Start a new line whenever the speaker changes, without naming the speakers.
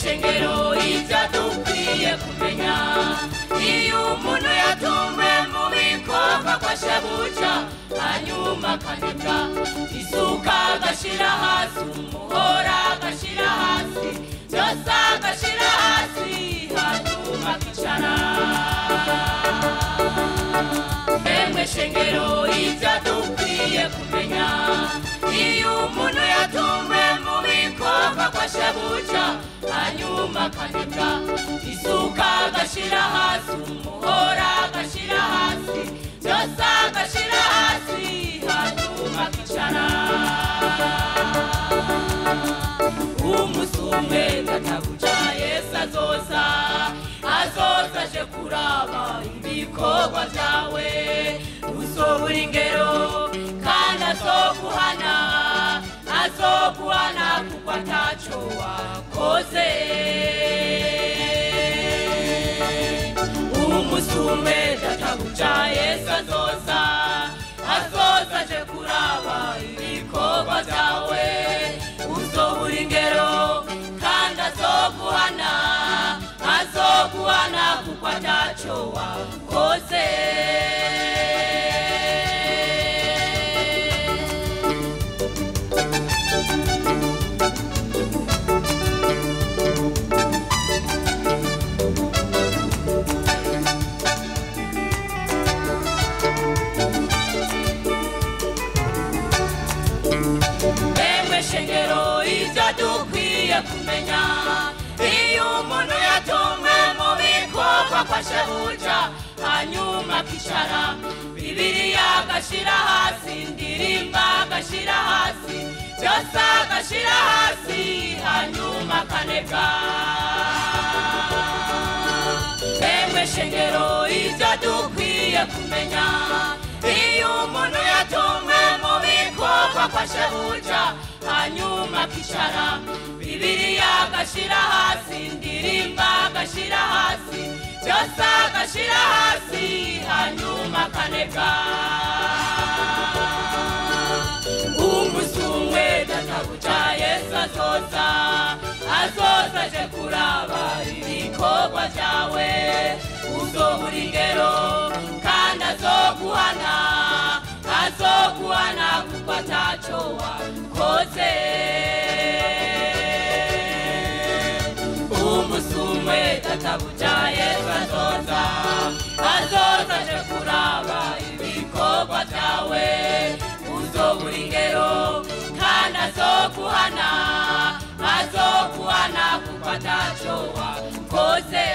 Shengero ivyadukwiye kumenya iyo umuntu yatumwe mu bikorwa kwa shebuja hanyuma kanebwa isuka agashira hasi umuhora agashira hasi byose agashira hasi hanyuma kicara shengero ivyadukwiye kumenya iyo umuntu yatumwe mu bikorwa kwa shebuja hanyuma kanebwa isuka agashira hasi umuhora agashira hasi byose agashira hasi hanyuma kicara umusumwe databuja Yesu azoza aje kuraba ibikorwa byawe usobura ingero kandi azoguhana kuko ataco wakoze umusume databuja Yesu azoza aje kuraba ibikorwa byawe usobura ingero kandi azoguhana kuko ataco wakoze shengero ivyadukwiye kumenya iyo umuntu yatumwe mu bikorwa kwa shebuja hanyuma kicara Bibiliya agashira hasi ndirimba agashira hasi byose agashira hasi hanyuma kanebwa shengero ivyadukwiye kumenya iyo umuntu yatumwe mu bikorwa kwa shebuja hanyuma kicara Bibiliya agashira hasi ndirimba agashira hasi byose agashira hasi hanyuma kanebwa umusumwe databuja Yesu azoza aje kuraba ibikorwa byawe uzobura ingero kandi azoguhana kuko ataco wakoze umusumwe databuja Yesu azoza aje kuraba ibikorwa byawe uzobura ingero kandi azoguhana kuko ataco wakoze